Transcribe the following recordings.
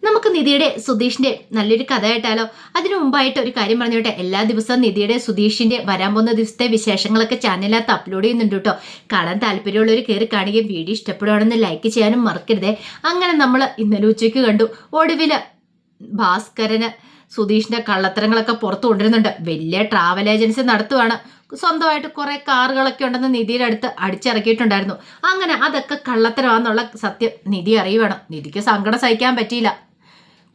നമുക്ക് നിധിയുടെ സുധീഷിന്റെ നല്ലൊരു കഥ കേട്ടാലോ? അതിനു മുമ്പായിട്ട് ഒരു കാര്യം പറഞ്ഞോട്ടെ. എല്ലാ ദിവസവും നിധിയുടെ സുധീഷിന്റെ വരാൻ പോകുന്ന ദിവസത്തെ വിശേഷങ്ങളൊക്കെ ചാനലിനകത്ത് അപ്ലോഡ് ചെയ്യുന്നുണ്ട് കേട്ടോ. കാണാൻ താല്പര്യമുള്ളവർ കയറി കാണുകയും വീഡിയോ ഇഷ്ടപ്പെടുകയാണെന്ന് ലൈക്ക് ചെയ്യാനും മറക്കരുതേ. അങ്ങനെ നമ്മൾ ഇന്നലെ ഉച്ചയ്ക്ക് കണ്ടു. ഒടുവില് ഭാസ്കരന് സുധീഷിന്റെ കള്ളത്തരങ്ങളൊക്കെ പുറത്തു കൊണ്ടിരുന്നുണ്ട്. വലിയ ട്രാവൽ ഏജൻസി നടത്തുവാണ്. സ്വന്തമായിട്ട് കുറെ കാറുകളൊക്കെ ഉണ്ടെന്ന് നിധിയുടെ അടുത്ത് അടിച്ചിറക്കിയിട്ടുണ്ടായിരുന്നു. അങ്ങനെ അതൊക്കെ കള്ളത്തരമാണെന്നുള്ള സത്യം നിധി അറിയുവാണ്. നിധിക്ക് സങ്കടം സഹിക്കാൻ പറ്റിയില്ല.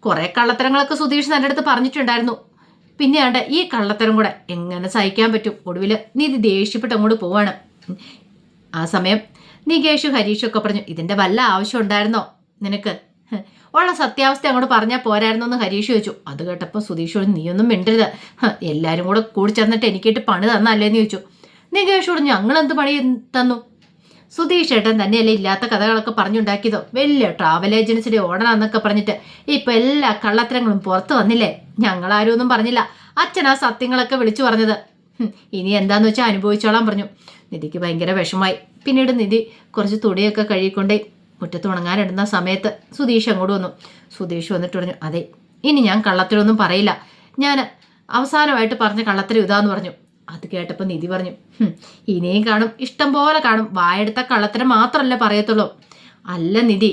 കുറെ കള്ളത്തരങ്ങളൊക്കെ സുധീഷ് എൻ്റെ അടുത്ത് പറഞ്ഞിട്ടുണ്ടായിരുന്നു. പിന്നെയാണ്ട് ഈ കള്ളത്തരം കൂടെ എങ്ങനെ സഹിക്കാൻ പറ്റും? ഒടുവിൽ നിധി ദേഷ്യപ്പെട്ട് അങ്ങോട്ട് പോവാണ്. ആ സമയം നികേഷും ഹരീഷും ഒക്കെ പറഞ്ഞു, ഇതിന്റെ വല്ല ആവശ്യം ഉണ്ടായിരുന്നോ നിനക്ക്? ഉള്ള സത്യാവസ്ഥ അങ്ങോട്ട് പറഞ്ഞാൽ പോരായിരുന്നോ എന്ന് ഹരീഷ് ചോദിച്ചു. അത് കേട്ടപ്പോൾ സുധീഷോട് നീയൊന്നും മിണ്ടരുത്, എല്ലാവരും കൂടെ കൂടി ചേർന്നിട്ട് എനിക്കിട്ട് പണി തന്നല്ലേന്ന് ചോദിച്ചു. നികേഷോട് ഞങ്ങൾ എന്ത് പണി തന്നു? സുധീഷ് ഏട്ടൻ തന്നെയല്ലേ ഇല്ലാത്ത കഥകളൊക്കെ പറഞ്ഞുണ്ടാക്കിയതോ? വലിയ ട്രാവൽ ഏജൻസിയുടെ ഓണറാന്നൊക്കെ പറഞ്ഞിട്ട് ഇപ്പൊ എല്ലാ കള്ളത്തരങ്ങളും പുറത്തു വന്നില്ലേ? ഞങ്ങളാരും ഒന്നും പറഞ്ഞില്ല. അച്ഛനാ സത്യങ്ങളൊക്കെ വിളിച്ചു പറഞ്ഞത്. ഇനി എന്താന്ന് വെച്ചാൽ അനുഭവിച്ചോളാൻ പറഞ്ഞു. നിധിക്ക് ഭയങ്കര വിഷമായി. പിന്നീട് നിധി കുറച്ച് തുണിയൊക്കെ കഴുകിക്കൊണ്ടേ മുറ്റത്ത് ഉണങ്ങാനിടുന്ന സമയത്ത് സുധീഷ് അങ്ങോട്ട് വന്നു. സുധീഷ് വന്നിട്ട് പറഞ്ഞു, അതെ ഇനി ഞാൻ കള്ളത്തരമൊന്നും പറയില്ല, ഞാൻ അവസാനമായിട്ട് പറഞ്ഞ കള്ളത്തരം ഇതാന്ന് പറഞ്ഞു. അത് കേട്ടപ്പോൾ നിധി പറഞ്ഞു, ഇനിയും കാണും, ഇഷ്ടം പോലെ കാണും, വായെടുത്ത കള്ളത്തരം മാത്രമല്ല പറയത്തുള്ളൂ. അല്ല നിധി,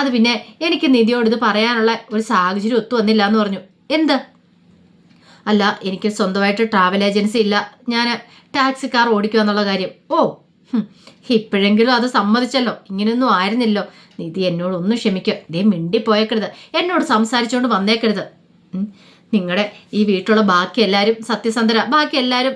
അത് പിന്നെ എനിക്ക് നിധിയോട് ഇത് പറയാനുള്ള ഒരു സാഹചര്യം ഒത്തു വന്നില്ല എന്ന് പറഞ്ഞു. എന്ത്? അല്ല, എനിക്ക് സ്വന്തമായിട്ട് ട്രാവൽ ഏജൻസി ഇല്ല, ഞാൻ ടാക്സി കാർ ഓടിക്കുക എന്നുള്ള കാര്യം. ഓ, ഇപ്പോഴെങ്കിലും അത് സമ്മതിച്ചല്ലോ. ഇങ്ങനെയൊന്നും ആയിരുന്നില്ലോ. നിധി എന്നോട് ഒന്ന് ക്ഷമിക്കുക. ഇതേ മിണ്ടിപ്പോയേക്കരുത്, എന്നോട് സംസാരിച്ചുകൊണ്ട് വന്നേക്കരുത്. നിങ്ങളുടെ ഈ വീട്ടിലുള്ള ബാക്കി എല്ലാവരും സത്യസന്ധര, ബാക്കി എല്ലാവരും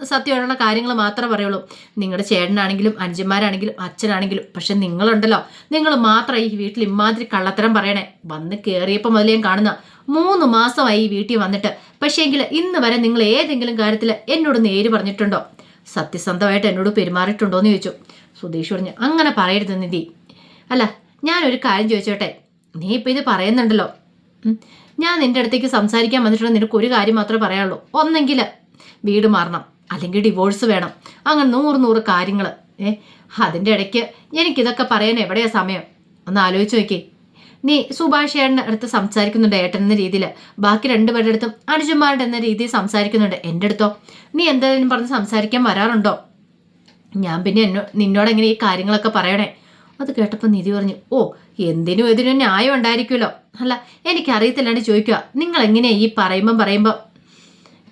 സത്യമായിട്ടുള്ള കാര്യങ്ങൾ മാത്രമേ പറയുള്ളൂ. നിങ്ങളുടെ ചേട്ടനാണെങ്കിലും അനുജന്മാരാണെങ്കിലും അച്ഛനാണെങ്കിലും. പക്ഷെ നിങ്ങളുണ്ടല്ലോ, നിങ്ങൾ മാത്രം ഈ വീട്ടിൽ ഇമാതിരി കള്ളത്തരം പറയണേ. വന്ന് കയറിയപ്പോൾ മുതലേ കാണുന്ന 3 മാസമായി ഈ വീട്ടിൽ വന്നിട്ട്. പക്ഷേങ്കിൽ ഇന്ന് വരെ നിങ്ങൾ ഏതെങ്കിലും കാര്യത്തിൽ എന്നോട് നേര് പറഞ്ഞിട്ടുണ്ടോ? സത്യസന്ധമായിട്ട് എന്നോട് പെരുമാറിയിട്ടുണ്ടോ എന്ന് ചോദിച്ചു. സുധീഷ് പറഞ്ഞു, അങ്ങനെ പറയരുത് നിധി. അല്ല, ഞാനൊരു കാര്യം ചോദിച്ചോട്ടെ, നീ ഇപ്പം ഇത് പറയുന്നുണ്ടല്ലോ, ഞാൻ നിന്റെ അടുത്തേക്ക് സംസാരിക്കാൻ വന്നിട്ടുണ്ടെങ്കിൽ നിനക്ക് ഒരു കാര്യം മാത്രമേ പറയാനുള്ളൂ. ഒന്നെങ്കിൽ വീട് മാറണം, അല്ലെങ്കിൽ ഡിവോഴ്സ് വേണം. അങ്ങനെ 100 കാര്യങ്ങൾ. അതിൻ്റെ ഇടയ്ക്ക് എനിക്കിതൊക്കെ പറയാൻ എവിടെയാ സമയം? ഒന്ന് ആലോചിച്ച് നോക്കി. നീ സുഭാഷ് ഏട്ടൻ്റെ അടുത്ത് സംസാരിക്കുന്നുണ്ട് ഏട്ടൻ എന്ന രീതിയിൽ, ബാക്കി 2 പേരുടെ അടുത്തും അനുജന്മാരുടെ എന്ന രീതിയിൽ സംസാരിക്കുന്നുണ്ട്. എൻ്റെ അടുത്തോ നീ എന്തെങ്കിലും പറഞ്ഞ് സംസാരിക്കാൻ വരാറുണ്ടോ? ഞാൻ പിന്നെ നിന്നോട് എങ്ങനെ ഈ കാര്യങ്ങളൊക്കെ പറയണേ? അത് കേട്ടപ്പോൾ നിധി പറഞ്ഞു, ഓ, എന്തിനും ഇതിനും ന്യായം ഉണ്ടായിരിക്കുമല്ലോ. അല്ല, എനിക്കറിയത്തില്ലാണ്ട് ചോദിക്കുക, നിങ്ങൾ എങ്ങനെയാ ഈ പറയുമ്പം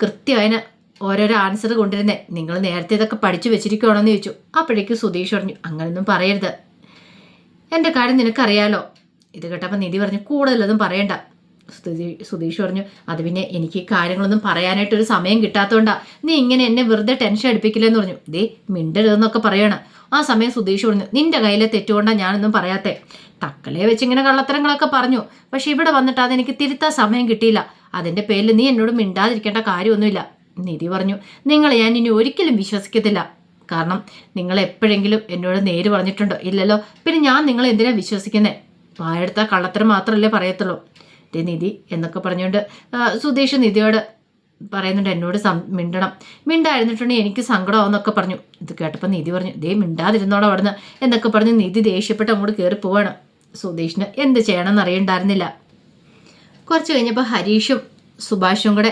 കൃത്യമായതിന് ഓരോരോ ആൻസർ കൊണ്ടിരുന്നേ? നിങ്ങൾ നേരത്തെ ഇതൊക്കെ പഠിച്ചു വെച്ചിരിക്കുകയാണോ എന്ന് ചോദിച്ചു. അപ്പോഴേക്ക് സുധീഷ് പറഞ്ഞു, അങ്ങനെയൊന്നും പറയരുത്, എൻ്റെ കാര്യം നിനക്കറിയാലോ. ഇത് കേട്ടപ്പോൾ നിധി പറഞ്ഞു, കൂടുതലൊന്നും പറയണ്ട. സുധീഷ് പറഞ്ഞു, അത് പിന്നെ എനിക്ക് കാര്യങ്ങളൊന്നും പറയാനായിട്ടൊരു സമയം കിട്ടാത്തതുകൊണ്ടാ. നീ ഇങ്ങനെ എന്നെ വെറുതെ ടെൻഷൻ അടുപ്പിക്കില്ലെന്ന് പറഞ്ഞു. ദേ മിണ്ടരുതെന്നൊക്കെ പറയണം. ആ സമയം സുധീഷ് പറഞ്ഞു, നിന്റെ കയ്യിലെ തെറ്റുകൊണ്ടാണ് ഞാനൊന്നും പറയാത്തേ. തക്കലെ വെച്ച് ഇങ്ങനെ കള്ളത്തരങ്ങളൊക്കെ പറഞ്ഞു, പക്ഷെ ഇവിടെ വന്നിട്ട് അതെനിക്ക് തിരുത്താൻ സമയം കിട്ടിയില്ല. അതിൻ്റെ പേരിൽ നീ എന്നോട് മിണ്ടാതിരിക്കേണ്ട കാര്യമൊന്നുമില്ല. നിധി പറഞ്ഞു, നിങ്ങളെ ഞാൻ ഇനി ഒരിക്കലും വിശ്വസിക്കത്തില്ല. കാരണം നിങ്ങൾ എപ്പോഴെങ്കിലും എന്നോട് നേര് പറഞ്ഞിട്ടുണ്ടോ? ഇല്ലല്ലോ. പിന്നെ ഞാൻ നിങ്ങളെ എന്തിനാ വിശ്വസിക്കുന്നേ? വായെടുത്ത കള്ളത്തരം മാത്രമല്ലേ പറയത്തുള്ളൂ. ദേ നിധി എന്നൊക്കെ പറഞ്ഞുകൊണ്ട് സുധീഷ് നിധിയോട് പറയുന്നുണ്ട്, എന്നോട് മിണ്ടായിരുന്നിട്ടുണ്ടെങ്കിൽ എനിക്ക് സങ്കടമാവെന്നൊക്കെ പറഞ്ഞു. ഇത് കേട്ടപ്പോൾ നിധി പറഞ്ഞു, ദേ മിണ്ടാതിരുന്നോടെ അവിടുന്ന് എന്നൊക്കെ പറഞ്ഞ് നിധി ദേഷ്യപ്പെട്ട് അങ്ങോട്ട് കയറി പോവാണ്. സുധീഷിന് എന്ത് ചെയ്യണമെന്ന് അറിയണ്ടായിരുന്നില്ല. കുറച്ച് കഴിഞ്ഞപ്പോൾ ഹരീഷും സുഭാഷും കൂടെ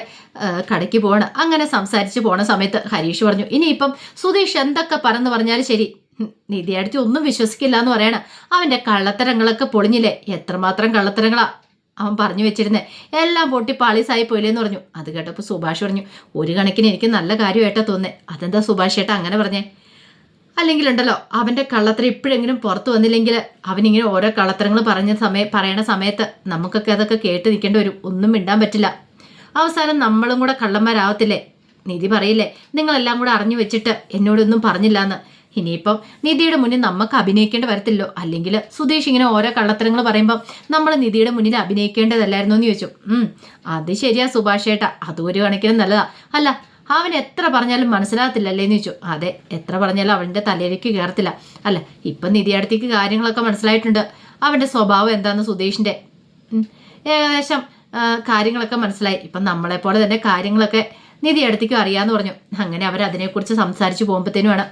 കടയ്ക്ക് പോവാണ്. അങ്ങനെ സംസാരിച്ച് പോണ സമയത്ത് ഹരീഷ് പറഞ്ഞു, ഇനിയിപ്പം സുധീഷ് എന്തൊക്കെ പറഞ്ഞാലും ശരി, നിധി അടിച്ച് ഒന്നും വിശ്വസിക്കില്ല എന്ന് പറയണം. അവൻ്റെ കള്ളത്തരങ്ങളൊക്കെ പൊളിഞ്ഞില്ലേ? എത്രമാത്രം കള്ളത്തരങ്ങളാ അവൻ പറഞ്ഞു വെച്ചിരുന്നേ, എല്ലാം പൊട്ടി പാളീസായി പോയില്ലേന്ന് പറഞ്ഞു. അത് കേട്ടപ്പോൾ സുഭാഷ് പറഞ്ഞു, ഒരു കണക്കിന് എനിക്ക് നല്ല കാര്യമായിട്ടാ തോന്നേ. അതെന്താ സുഭാഷ് ഏട്ടാ അങ്ങനെ പറഞ്ഞേ? അല്ലെങ്കിൽ ഉണ്ടല്ലോ, അവൻ്റെ കള്ളത്തരം ഇപ്പോഴെങ്കിലും പുറത്തു വന്നില്ലെങ്കിൽ അവനിങ്ങനെ ഓരോ കള്ളത്തരങ്ങൾ പറയണ സമയത്ത് നമുക്കൊക്കെ അതൊക്കെ കേട്ട് നിൽക്കേണ്ടി വരും. ഒന്നും മിണ്ടാൻ പറ്റില്ല. അവസാനം നമ്മളും കൂടെ കള്ളന്മാരാവത്തില്ലേ? നിധി പറയില്ലേ, നിങ്ങളെല്ലാം കൂടെ അറിഞ്ഞു വെച്ചിട്ട് എന്നോടൊന്നും പറഞ്ഞില്ല എന്ന്. ഇനിയിപ്പം നിധിയുടെ മുന്നിൽ നമുക്ക് അഭിനയിക്കേണ്ടി വരത്തില്ലോ. അല്ലെങ്കിൽ സുധീഷ് ഇങ്ങനെ ഓരോ കള്ളത്തരങ്ങൾ പറയുമ്പോൾ നമ്മൾ നിധിയുടെ മുന്നിൽ അഭിനയിക്കേണ്ടതല്ലായിരുന്നു എന്ന് ചോദിച്ചു. അത് ശരിയാ സുഭാഷ് ഏട്ടാ, അതും ഒരു കണക്കിന് നല്ലതാ. അല്ല, അവൻ എത്ര പറഞ്ഞാലും മനസ്സിലാകത്തില്ലല്ലേ എന്ന് ചോദിച്ചു. അതെ, എത്ര പറഞ്ഞാലും അവൻ്റെ തലയിലേക്ക് കയറത്തില്ല. അല്ല, ഇപ്പം നിധി അടുത്തേക്ക് കാര്യങ്ങളൊക്കെ മനസ്സിലായിട്ടുണ്ട്. അവൻ്റെ സ്വഭാവം എന്താന്ന് സുധീഷിൻ്റെ ഏകദേശം കാര്യങ്ങളൊക്കെ മനസ്സിലായി. ഇപ്പം നമ്മളെപ്പോലെ തന്നെ കാര്യങ്ങളൊക്കെ നിധി അടുത്തേക്കും അറിയാമെന്ന് പറഞ്ഞു. അങ്ങനെ അവരതിനെക്കുറിച്ച് സംസാരിച്ച് പോകുമ്പോഴത്തേനുമാണ്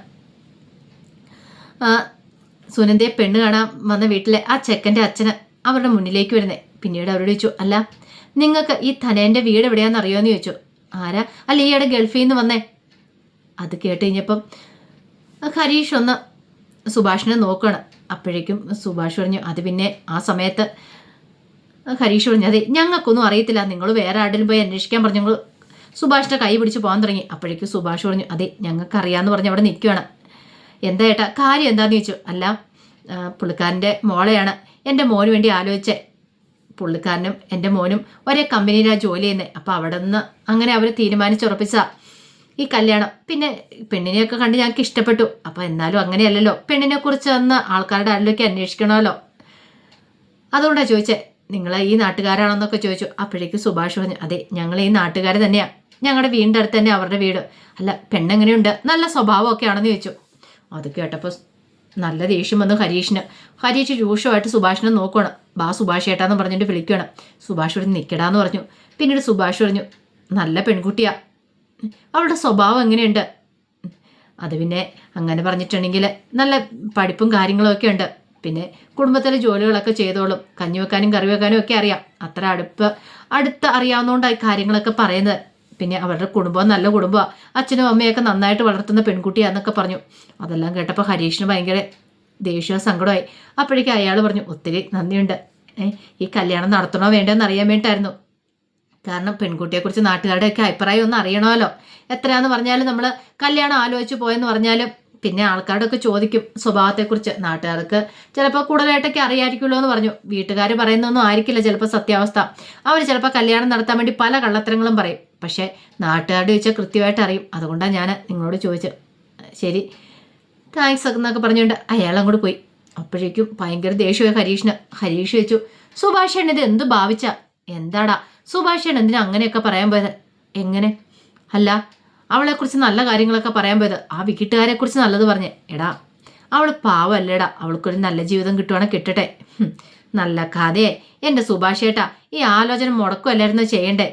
സുനന്ദയെ പെണ്ണ് കാണാൻ വന്ന വീട്ടിലെ ആ ചെക്കൻ്റെ അച്ഛന് അവരുടെ മുന്നിലേക്ക് വരുന്നത്. പിന്നീട് അവരോട് ചോദിച്ചു, അല്ല നിങ്ങൾക്ക് ഈ ധനേൻ്റെ വീട് എവിടെയാണെന്ന് അറിയുമെന്ന് ചോദിച്ചു. ആരാ? അല്ല ഈയിടെ ഗൾഫിൽ നിന്ന് വന്നേ. അത് കേട്ട് കഴിഞ്ഞപ്പം ഹരീഷ് ഒന്ന് സുഭാഷിനെ നോക്കണം. അപ്പോഴേക്കും സുഭാഷ് പറഞ്ഞു, അത് പിന്നെ ആ സമയത്ത് ഹരീഷ് പറഞ്ഞു, അതെ ഞങ്ങൾക്കൊന്നും അറിയത്തില്ല, നിങ്ങൾ വേറെ ആരുടെയും പോയി അന്വേഷിക്കാൻ പറഞ്ഞു. ഞങ്ങൾ സുഭാഷിൻ്റെ കൈ പിടിച്ച് പോകാൻ തുടങ്ങി. അപ്പോഴേക്കും സുഭാഷ് പറഞ്ഞു, അതെ ഞങ്ങൾക്കറിയാമെന്ന് പറഞ്ഞ് അവിടെ നിൽക്കുകയാണ്. എന്താ ഏട്ടാ കാര്യം എന്താണെന്ന് ചോദിച്ചു. അല്ല പുള്ളിക്കാരൻ്റെ മോളെയാണ് എൻ്റെ മോന് വേണ്ടി ആലോചിച്ചേ. പുള്ളിക്കാരനും എൻ്റെ മോനും ഒരേ കമ്പനിയിലാണ് ജോലി ചെയ്യുന്നത്. അപ്പോൾ അവിടെ നിന്ന് അങ്ങനെ അവർ തീരുമാനിച്ചുറപ്പിച്ച ഈ കല്യാണം. പിന്നെ പെണ്ണിനെയൊക്കെ കണ്ട് ഞങ്ങൾക്ക് ഇഷ്ടപ്പെട്ടു. അപ്പോൾ എന്നാലും അങ്ങനെയല്ലല്ലോ, പെണ്ണിനെക്കുറിച്ച് ഒന്ന് ആൾക്കാരുടെ ആരിലൊക്കെ അന്വേഷിക്കണമല്ലോ, അതുകൊണ്ടാണ് ചോദിച്ചേ. നിങ്ങൾ ഈ നാട്ടുകാരാണെന്നൊക്കെ ചോദിച്ചു. അപ്പോഴേക്കും സുഭാഷ് പറഞ്ഞു, അതെ ഞങ്ങൾ ഈ നാട്ടുകാർ തന്നെയാണ്, ഞങ്ങളുടെ വീടിൻ്റെ അടുത്ത് തന്നെ അവരുടെ വീട്. അല്ല പെണ്ണെങ്ങനെയുണ്ട്, നല്ല സ്വഭാവമൊക്കെ ആണെന്ന് ചോദിച്ചു. അത് കേട്ടപ്പോൾ നല്ല ദേഷ്യം വന്നു ഹരീഷിന്. ഹരീഷ് രൂക്ഷമായിട്ട് സുഭാഷിനെ നോക്കണം. ബാ സുഭാഷ് ഏട്ടാന്ന് പറഞ്ഞിട്ട് വിളിക്കണം. സുഭാഷ് ഇവിടെ നിൽക്കടാന്ന് പറഞ്ഞു. പിന്നീട് സുഭാഷ് പറഞ്ഞു, നല്ല പെൺകുട്ടിയാ, അവളുടെ സ്വഭാവം എങ്ങനെയുണ്ട്? അത് പിന്നെ അങ്ങനെ പറഞ്ഞിട്ടുണ്ടെങ്കിൽ നല്ല പഠിപ്പും കാര്യങ്ങളൊക്കെ ഉണ്ട്. പിന്നെ കുടുംബത്തിലെ ജോലികളൊക്കെ ചെയ്തോളും. കഞ്ഞി വെക്കാനും കറി വെക്കാനും ഒക്കെ അറിയാം. അത്ര അടുത്ത് അറിയാവുന്നതുകൊണ്ടായി കാര്യങ്ങളൊക്കെ പറയുന്നത്. പിന്നെ അവരുടെ കുടുംബം നല്ല കുടുംബമാണ്, അച്ഛനും അമ്മയൊക്കെ നന്നായിട്ട് വളർത്തുന്ന പെൺകുട്ടിയാന്നൊക്കെ പറഞ്ഞു. അതെല്ലാം കേട്ടപ്പോൾ ഹരീഷിന് ഭയങ്കര ദേഷ്യവും സങ്കടമായി. അപ്പോഴേക്കും അയാൾ പറഞ്ഞു, ഒത്തിരി നന്ദിയുണ്ട്, ഈ കല്യാണം നടത്തണോ വേണ്ടോന്ന് അറിയാൻ വേണ്ടിയിട്ടായിരുന്നു. കാരണം പെൺകുട്ടിയെക്കുറിച്ച് നാട്ടുകാരുടെയൊക്കെ അഭിപ്രായം ഒന്ന് അറിയണമല്ലോ. എത്രയാന്ന് പറഞ്ഞാലും നമ്മൾ കല്യാണം ആലോചിച്ച് പോയെന്ന് പറഞ്ഞാലും പിന്നെ ആൾക്കാരോടൊക്കെ ചോദിക്കും സ്വഭാവത്തെക്കുറിച്ച്. നാട്ടുകാർക്ക് ചിലപ്പോൾ കൂടുതലായിട്ടൊക്കെ അറിയാമായിരിക്കുമല്ലോ എന്ന് പറഞ്ഞു. വീട്ടുകാർ പറയുന്നൊന്നും ആയിരിക്കില്ല ചിലപ്പോൾ സത്യാവസ്ഥ. അവർ ചിലപ്പോൾ കല്യാണം നടത്താൻ വേണ്ടി പല കള്ളത്തരങ്ങളും പറയും. പക്ഷേ നാട്ടുകാരുടെ ചോദിച്ചാൽ കൃത്യമായിട്ട് അറിയും. അതുകൊണ്ടാണ് ഞാൻ നിങ്ങളോട് ചോദിച്ചത്. ശരി താങ്ക്സ് എന്നൊക്കെ പറഞ്ഞുകൊണ്ട് അയാളങ്ങോട്ട് പോയി. അപ്പോഴേക്കും ഭയങ്കര ദേഷ്യമായി ഹരീഷിന്. ഹരീഷ് ചോദിച്ചു, സുഭാഷേണ് ഇത് എന്ത് ഭാവിച്ച? എന്താടാ സുഭാഷേണ് എന്തിനാ അങ്ങനെയൊക്കെ പറയാൻ പോയത്? എങ്ങനെ? അല്ല അവളെക്കുറിച്ച് നല്ല കാര്യങ്ങളൊക്കെ പറയാൻ പോയത്, ആ വീട്ടുകാരെക്കുറിച്ച് നല്ലത് പറഞ്ഞേ. എടാ അവൾ പാവല്ലേടാ, അവൾക്കൊരു നല്ല ജീവിതം കിട്ടുവാണെങ്കിൽ കിട്ടട്ടെ. നല്ല കഥയെ എൻ്റെ സുഭാഷേട്ടാ, ഈ ആലോചന മുടക്കുമല്ലായിരുന്നു ചെയ്യണ്ടേ?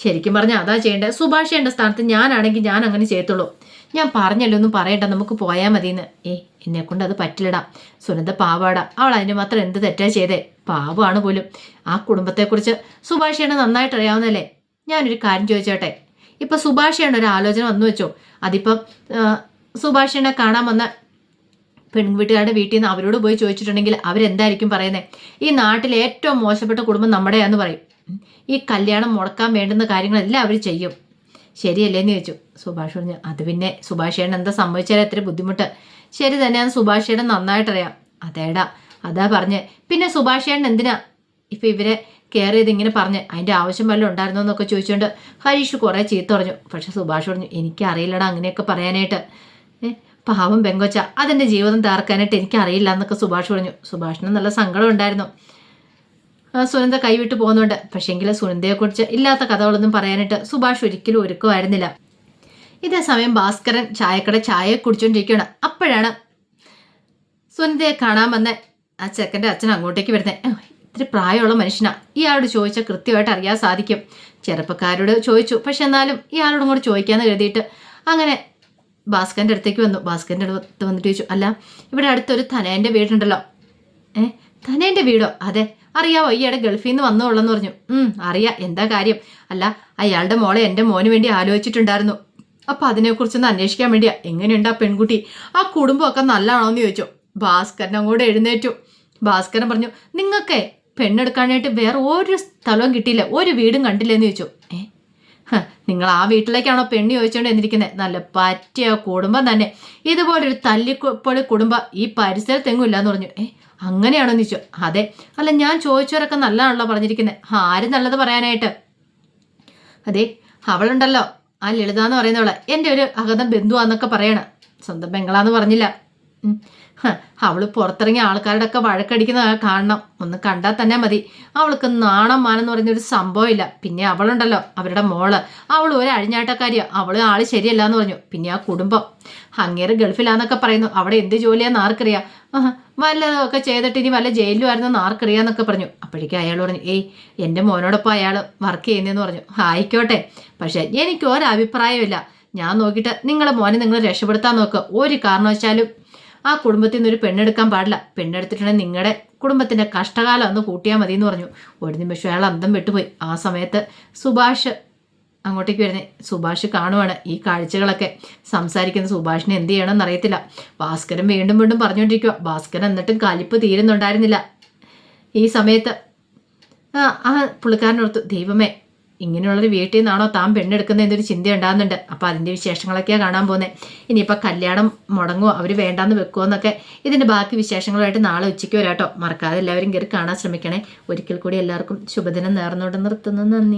ശരിക്കും പറഞ്ഞാൽ അതാ ചെയ്യേണ്ടത്. സുഭാഷേൻ്റെ സ്ഥാനത്ത് ഞാനാണെങ്കിൽ ഞാൻ അങ്ങനെ ചെയ്യത്തുള്ളൂ. ഞാൻ പറഞ്ഞല്ലോ ഒന്നും പറയണ്ട, നമുക്ക് പോയാൽ മതിയെന്ന്. എന്നെക്കൊണ്ട് അത് പറ്റില്ലടാ. സുനന്ദ പാവാടാ, അവൾ അതിന് മാത്രം എന്ത് തെറ്റാ ചെയ്തേ? പാവമാണ് പോലും. ആ കുടുംബത്തെക്കുറിച്ച് സുഭാഷേനെ നന്നായിട്ട് അറിയാവുന്നല്ലേ. ഞാനൊരു കാര്യം ചോദിച്ചോട്ടെ, ഇപ്പം സുഭാഷേണ് ഒരു ആലോചന വന്നു വെച്ചോ, അതിപ്പം സുഭാഷേനെ കാണാൻ വന്ന പെൺവീട്ടുകാരുടെ വീട്ടിൽ നിന്ന് അവരോട് പോയി ചോദിച്ചിട്ടുണ്ടെങ്കിൽ അവരെന്തായിരിക്കും പറയുന്നത്? ഈ നാട്ടിലെ ഏറ്റവും മോശപ്പെട്ട കുടുംബം നമ്മുടെയാന്ന് പറയും. ഈ കല്യാണം മുടക്കാൻ വേണ്ടുന്ന കാര്യങ്ങളെല്ലാം അവർ ചെയ്യും. ശരിയല്ലേന്ന് ചോദിച്ചു. സുഭാഷ് പറഞ്ഞു, അത് പിന്നെ സുഭാഷേണ് എന്താ സംഭവിച്ചാൽ എത്ര ബുദ്ധിമുട്ട്. ശരി തന്നെയാണ്, സുഭാഷേണ് നന്നായിട്ടറിയാം. അതേടാ അതാ പറഞ്ഞ്. പിന്നെ സുഭാഷേണ് എന്തിനാ ഇപ്പം ഇവരെ കെയർ ചെയ്ത് ഇങ്ങനെ പറഞ്ഞ്, അതിൻ്റെ ആവശ്യം വല്ലതും ഉണ്ടായിരുന്നോ എന്നൊക്കെ ചോദിച്ചുകൊണ്ട് ഹരീഷ് കുറേ ചീത്ത പറഞ്ഞു. പക്ഷെ സുഭാഷ് പറഞ്ഞു, എനിക്കറിയില്ലടാ അങ്ങനെയൊക്കെ പറയാനായിട്ട്. പാവം പെങ്കൊച്ച, അതിൻ്റെ ജീവിതം തകർക്കാനായിട്ട് എനിക്കറിയില്ല എന്നൊക്കെ സുഭാഷ് പറഞ്ഞു. സുഭാഷിന് നല്ല സങ്കടം ഉണ്ടായിരുന്നു സുനന്ദ കൈവിട്ട് പോകുന്നുണ്ട്. പക്ഷേങ്കിൽ സുനന്ദയെക്കുറിച്ച് ഇല്ലാത്ത കഥകളൊന്നും പറയാനായിട്ട് സുഭാഷ് ഒരിക്കലും ഒരുക്കുമായിരുന്നില്ല. ഇതേ സമയം ഭാസ്കരൻ ചായക്കട ചായ കുടിച്ചുകൊണ്ടിരിക്കുകയാണ്. അപ്പോഴാണ് സുനന്ദയെ കാണാൻ വന്ന ആ ചെക്കൻ്റെ അച്ഛൻ അങ്ങോട്ടേക്ക് വരുന്നത്. ഇത്തിരി പ്രായമുള്ള മനുഷ്യനാണ്, ഇയാളോട് ചോദിച്ചാൽ കൃത്യമായിട്ട് അറിയാൻ സാധിക്കും. ചെറുപ്പക്കാരോട് ചോദിച്ചു, പക്ഷെ എന്നാലും ഇയാളോടും കൂടെ ചോദിക്കാമെന്ന് കരുതിയിട്ട് അങ്ങനെ ഭാസ്കരൻ്റെ അടുത്തേക്ക് വന്നു. ഭാസ്കരൻ്റെ അടുത്ത് വന്നിട്ട് ചോദിച്ചു, അല്ല ഇവിടെ അടുത്തൊരു ധനേൻ്റെ വീടുണ്ടല്ലോ. ധനേൻ്റെ വീടോ? അതെ അറിയാവോ, ഈയിടെ ഗൾഫിൽ നിന്ന് വന്നോളെന്ന് പറഞ്ഞു. അറിയാം, എന്താ കാര്യം? അല്ല അയാളുടെ മോളെ എൻ്റെ മോന് വേണ്ടി ആലോചിച്ചിട്ടുണ്ടായിരുന്നു. അപ്പം അതിനെക്കുറിച്ചൊന്ന് അന്വേഷിക്കാൻ വേണ്ടിയാ. എങ്ങനെയുണ്ട് ആ പെൺകുട്ടി, ആ കുടുംബമൊക്കെ നല്ലതാണോ എന്ന് ചോദിച്ചു. ഭാസ്കരൻ അങ്ങോട്ട് എഴുന്നേറ്റു. ഭാസ്കരൻ പറഞ്ഞു, നിങ്ങൾക്ക് പെണ്ണെടുക്കാനായിട്ട് വേറെ ഒരു സ്ഥലവും കിട്ടിയില്ല, ഒരു വീടും കണ്ടില്ലെന്ന് ചോദിച്ചു. നിങ്ങൾ ആ വീട്ടിലേക്കാണോ പെണ്ണ് ചോദിച്ചുകൊണ്ട് എന്നിരിക്കുന്നത്? നല്ല പറ്റിയ കുടുംബം തന്നെ, ഇതുപോലൊരു തല്ലിപ്പൊളി കുടുംബം ഈ പരിസരത്തെങ്ങും ഇല്ലാന്ന് പറഞ്ഞു. അങ്ങനെയാണോ എന്ന് ചോദിച്ചു. അതെ. അല്ല ഞാൻ ചോദിച്ചവരൊക്കെ നല്ലതാണല്ലോ പറഞ്ഞിരിക്കുന്നത്. ആരും നല്ലത് പറയാനായിട്ട്? അതെ അവളുണ്ടല്ലോ ആ ലളിത എന്ന് പറയുന്നവളെ എൻ്റെ ഒരു അകതം ബന്ധുവാന്നൊക്കെ പറയണ. സ്വന്തം പെങ്ങളാന്ന് പറഞ്ഞില്ല. അവള് പുറത്തിറങ്ങിയ ആൾക്കാരുടെ ഒക്കെ വഴക്കടിക്കുന്ന കാണണം, ഒന്ന് കണ്ടാൽ തന്നെ മതി. അവൾക്ക് നാണം മാനം എന്ന് പറയുന്നൊരു സംഭവമില്ല. പിന്നെ അവളുണ്ടല്ലോ അവരുടെ മോള്, അവൾ ഒരു അഴിഞ്ഞാട്ടക്കാരിയാണ്, അവള് ആള് ശരിയല്ല എന്ന് പറഞ്ഞു. പിന്നെ ആ കുടുംബം അങ്ങേര് ഗൾഫിലാന്നൊക്കെ പറയുന്നു, അവിടെ എന്ത് ജോലിയാന്ന് ആർക്കറിയാം, വല്ലതൊക്കെ ചെയ്തിട്ട് ഇനി വല്ല ജയിലുമായിരുന്നെന്ന് ആർക്കറിയാന്നൊക്കെ പറഞ്ഞു. അപ്പോഴേക്കും അയാൾ പറഞ്ഞു, എൻ്റെ മോനോടൊപ്പം അയാൾ വർക്ക് ചെയ്യുന്നതെന്ന് പറഞ്ഞു. ആയിക്കോട്ടെ, പക്ഷെ എനിക്ക് ഒരഭിപ്രായമില്ല. ഞാൻ നോക്കിയിട്ട് നിങ്ങളെ മോനെ നിങ്ങൾ രക്ഷപ്പെടുത്താൻ നോക്കുക. ഒരു കാരണവശാലും ആ കുടുംബത്തിൽ നിന്നൊരു പെണ്ണെടുക്കാൻ പാടില്ല. പെണ്ണെടുത്തിട്ടുണ്ടെങ്കിൽ നിങ്ങളുടെ കുടുംബത്തിൻ്റെ കഷ്ടകാലം ഒന്ന് കൂട്ടിയാൽ മതി എന്ന് പറഞ്ഞു. ഒരു നിമിഷം അയാൾ അന്തം വിട്ടുപോയി. ആ സമയത്ത് സുഭാഷ് അങ്ങോട്ടേക്ക് വരുന്നത്. സുഭാഷ് കാണുവാണ് ഈ കാഴ്ചകളൊക്കെ. സംസാരിക്കുന്ന സുഭാഷിനെ എന്ത് ചെയ്യണമെന്ന് അറിയത്തില്ല. ഭാസ്കരൻ വീണ്ടും വീണ്ടും പറഞ്ഞുകൊണ്ടിരിക്കുക. ഭാസ്കരൻ എന്നിട്ടും കലിപ്പ് തീരുന്നുണ്ടായിരുന്നില്ല. ഈ സമയത്ത് ആ പുള്ളിക്കാരനോർത്തു, ദൈവമേ, ഇങ്ങനെയുള്ളൊരു വീട്ടിൽ നിന്നാണോ താൻ പെണ്ണെടുക്കുന്ന എന്നൊരു ചിന്ത ഉണ്ടാകുന്നുണ്ട്. അപ്പോൾ അതിൻ്റെ വിശേഷങ്ങളൊക്കെയാണ് കാണാൻ പോകുന്നത്. ഇനിയിപ്പോൾ കല്യാണം മുടങ്ങുമോ, അവർ വേണ്ടാന്ന് വെക്കുമോ എന്നൊക്കെ ഇതിൻ്റെ ബാക്കി വിശേഷങ്ങളുമായിട്ട് നാളെ ഉച്ചയ്ക്ക് വരാട്ടോ. മറക്കാതെ എല്ലാവരും കയറി കാണാൻ ശ്രമിക്കണേ. ഒരിക്കൽ കൂടി എല്ലാവർക്കും ശുഭദിനം നേർന്നുകൊണ്ട് നിർത്തുന്നു. നന്ദി.